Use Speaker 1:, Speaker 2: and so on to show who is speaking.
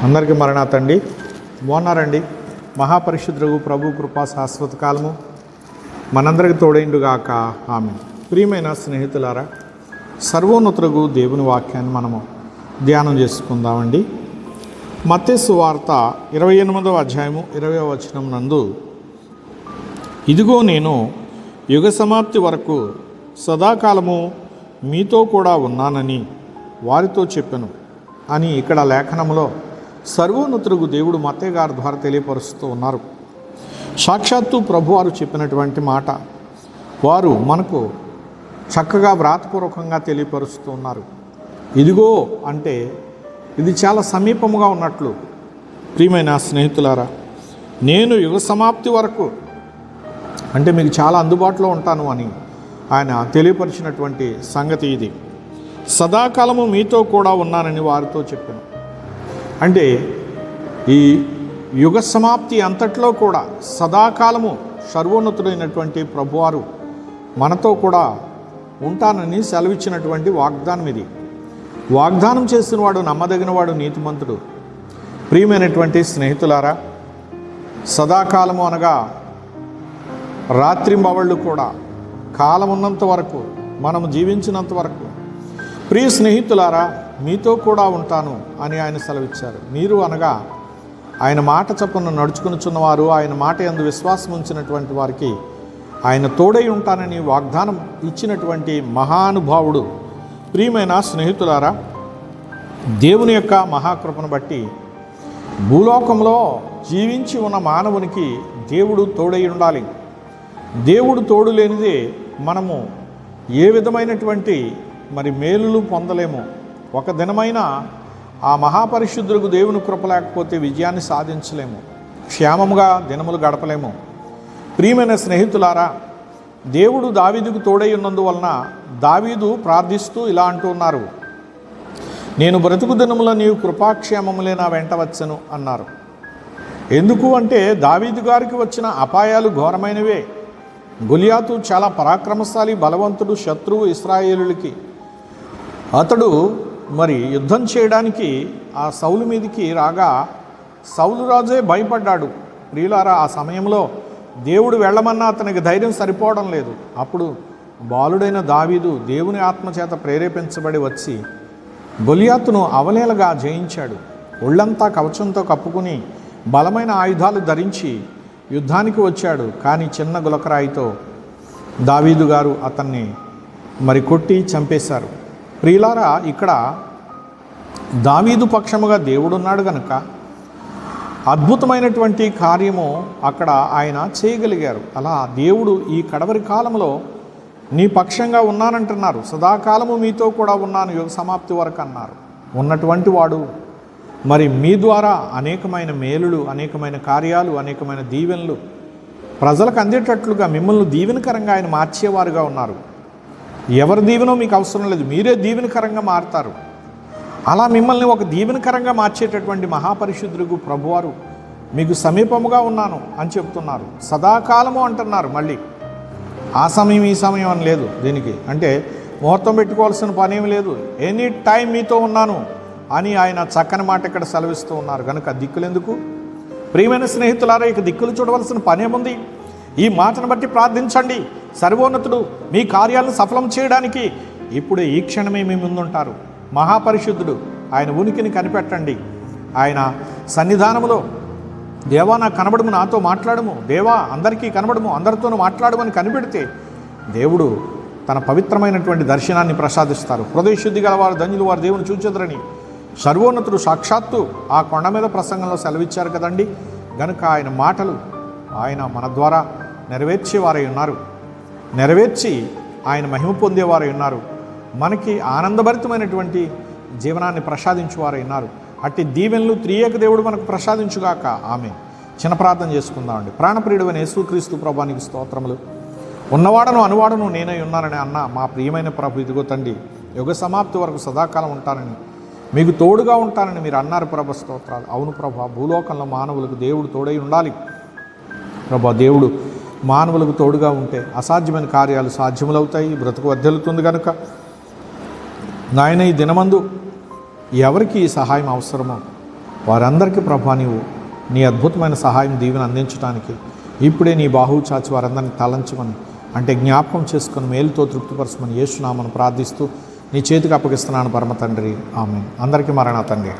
Speaker 1: అందరికీ మరణాతండి. బాగున్నారండి? మహాపరిశుద్ధుడు ప్రభు కృపా శాశ్వత కాలము మనందరికి తోడైండుగాక. ఆమె. ప్రియమైన స్నేహితులారా, సర్వోన్నతుడు దేవుని వాక్యాన్ని మనము ధ్యానం చేసుకుందామండి. మత్తయి సువార్త 28వ అధ్యాయము 20వ వచనం నందు, ఇదిగో నేను యుగ సమాప్తి వరకు సదాకాలము మీతో కూడా ఉన్నానని వారితో చెప్పాను అని ఇక్కడ లేఖనంలో సర్వోన్నతుడు దేవుడు మత్తయి గారి ద్వారా తెలియపరుస్తూ ఉన్నారు. సాక్షాత్తు ప్రభువారు చెప్పినటువంటి మాట వారు మనకు చక్కగా వ్రాతపూర్వకంగా తెలియపరుస్తూ ఉన్నారు. ఇదిగో అంటే ఇది చాలా సమీపముగా ఉన్నట్లు. ప్రియమైన స్నేహితులారా, నేను యుగ సమాప్తి వరకు అంటే మీకు చాలా అందుబాటులో ఉంటాను అని ఆయన తెలియపరిచినటువంటి సంగతి ఇది. సదాకాలము మీతో కూడా ఉన్నానని వారితో చెప్పాను. అంటే ఈ యుగ సమాప్తి అంతట్లో కూడా సదాకాలము సర్వోన్నతుడైనటువంటి ప్రభువారు మనతో కూడా ఉంటానని సెలవిచ్చినటువంటి వాగ్దానం ఇది. వాగ్దానం చేసినవాడు నమ్మదగినవాడు, నీతిమంతుడు. ప్రియమైనటువంటి స్నేహితులారా, సదాకాలము అనగా రాత్రింబవళ్ళు కూడా, కాలం ఉన్నంత వరకు, మనము జీవించినంత వరకు ప్రియ స్నేహితులారా మీతో కూడా ఉంటాను అని ఆయన సెలవిచ్చారు. మీరు అనగా ఆయన మాట చొప్పున నడుచుకునిచున్నవారు, ఆయన మాట యందు విశ్వాసం ఉంచినటువంటి వారికి ఆయన తోడై ఉంటానని వాగ్దానం ఇచ్చినటువంటి మహానుభావుడు. ప్రియమైన స్నేహితులారా, దేవుని యొక్క మహాకృపను బట్టి భూలోకంలో జీవించి ఉన్న మానవునికి దేవుడు తోడై ఉండాలి. దేవుడు తోడు లేనిదే మనము ఏ విధమైనటువంటి మేలులు పొందలేము. ఒక దినమైన ఆ మహాపరిశుద్ధులకు దేవుని కృప లేకపోతే విజయాన్ని సాధించలేము, క్షేమముగా దినములు గడపలేము. ప్రియమైన స్నేహితులారా, దేవుడు దావీదుకు తోడై ఉన్నందువలన దావీదు ప్రార్థిస్తూ ఇలా అంటూ ఉన్నారు, నేను బ్రతుకు దినములో నీవు కృపాక్షేమములే నా వెంట వచ్చను అన్నారు. ఎందుకు అంటే దావీదు గారికి వచ్చిన అపాయాలు ఘోరమైనవే. గొలియాతు చాలా పరాక్రమశాలి, బలవంతుడు, శత్రువు ఇశ్రాయేలులకి. అతడు యుద్ధం చేయడానికి ఆ సౌలు మీదికి రాగా సౌలు రాజే భయపడ్డాడు. ప్రియులారా, ఆ సమయంలో దేవుడు వెళ్ళమన్నా అతనికి ధైర్యం సరిపోవడం లేదు. అప్పుడు బాలుడైన దావీదు దేవుని ఆత్మచేత ప్రేరేపించబడి వచ్చి గొలియాతును అవలేలగా జయించాడు. ఒళ్ళంతా కవచంతో కప్పుకుని బలమైన ఆయుధాలు ధరించి యుద్ధానికి వచ్చాడు. కానీ చిన్న గులకరాయితో దావీదు గారు అతన్ని కొట్టి చంపేశారు. ప్రియులారా, ఇక్కడ దావీదు పక్షముగా దేవుడున్నాడు కనుక అద్భుతమైనటువంటి కార్యము అక్కడ ఆయన చేయగలిగారు. అలా దేవుడు ఈ కడవరి కాలంలో నీ పక్షంగా ఉన్నానంటున్నారు. సదాకాలము మీతో కూడా ఉన్నాను యుగ సమాప్తి వరకు అన్నారు. ఉన్నటువంటి వాడు మీ ద్వారా అనేకమైన మేలులు, అనేకమైన కార్యాలు, అనేకమైన దీవెనలు ప్రజలకు అందేటట్లుగా మిమ్మల్ని దీవెనకరంగా ఆయన మార్చేవారుగా ఉన్నారు. ఎవరి దీవెనో మీకు అవసరం లేదు, మీరే దీవెనకరంగా మారుతారు. అలా మిమ్మల్ని ఒక దీవెనకరంగా మార్చేటటువంటి మహాపరిశుద్ధుడు ప్రభువారు మీకు సమీపముగా ఉన్నాను అని చెప్తున్నారు. సదాకాలము అంటున్నారు. మళ్ళీ ఆ సమయం ఈ సమయం అని లేదు. దీనికి అంటే ముహూర్తం పెట్టుకోవాల్సిన పని ఏమి లేదు. ఎనీ టైం మీతో ఉన్నాను అని ఆయన చక్కని మాట ఇక్కడ సెలవిస్తూ ఉన్నారు. కనుక దిక్కులు ఎందుకు? ప్రియమైన స్నేహితులారా, ఇక దిక్కులు చూడవలసిన పనేముంది? ఈ మాటను బట్టి ప్రార్థించండి. సర్వోన్నతుడు మీ కార్యాలను సఫలం చేయడానికి ఇప్పుడే ఈ క్షణమే మీ ముందుంటారు. మహాపరిశుద్ధుడు, ఆయన ఉనికిని కనిపెట్టండి. ఆయన సన్నిధానములో దేవా నాకు కనబడము, నాతో మాట్లాడము, దేవా అందరికీ కనబడము, అందరితోనూ మాట్లాడమని కనిపెడితే దేవుడు తన పవిత్రమైనటువంటి దర్శనాన్ని ప్రసాదిస్తారు. హృదయశుద్ధి గల వారు ధన్యులు, వారు దేవుని చూచెదరని సర్వోన్నతుడు సాక్షాత్తు ఆ కొండ మీద ప్రసంగంలో సెలవిచ్చారు కదండి. గనుక ఆయన మాటలు ఆయన మన ద్వారా నెరవేర్చేవారై ఉన్నారు. నెరవేర్చి ఆయన మహిమ పొందేవారై ఉన్నారు. మనకి ఆనందభరితమైనటువంటి జీవనాన్ని ప్రసాదించువారై ఉన్నారు. అట్టి దీవెనలు త్రియేక దేవుడు మనకు ప్రసాదించుగాక. ఆమె. చిన్న ప్రార్థన చేసుకుందామండి. ప్రాణప్రియుడైన యేసుక్రీస్తు ప్రభువానికి స్తోత్రములు. ఉన్నవాడను అనువాడను నేనై ఉన్నానని అన్న మా ప్రియమైన ప్రభు, ఇదిగో తండ్రి, యుగ సమాప్తి వరకు సదాకాలం ఉంటానని, మీకు తోడుగా ఉంటానని మీరు అన్నారు ప్రభు. స్తోత్రాలు. అవును ప్రభు, భూలోకంలో మానవులకు దేవుడు తోడై ఉండాలి ప్రభు. దేవుడు మానవులకు తోడుగా ఉంటే అసాధ్యమైన కార్యాలు సాధ్యములవుతాయి, బ్రతుకు వర్ధిల్లుతుంది. కనుక నాయన ఈ దినమందు ఎవరికి ఈ సహాయం అవసరమో వారందరికీ ప్రభా నీవు నీ అద్భుతమైన సహాయం దీవెన అందించడానికి ఇప్పుడే నీ బాహువు చాచి వారందరినీ తలంచమని, అంటే జ్ఞాపకం చేసుకుని మేలుతో తృప్తిపరచమని యేసు నామమున ప్రార్థిస్తూ నీ చేతికి అప్పగిస్తున్నాను పరమ తండ్రి. ఆమేన్. అందరికీ మరణా తండ్రి.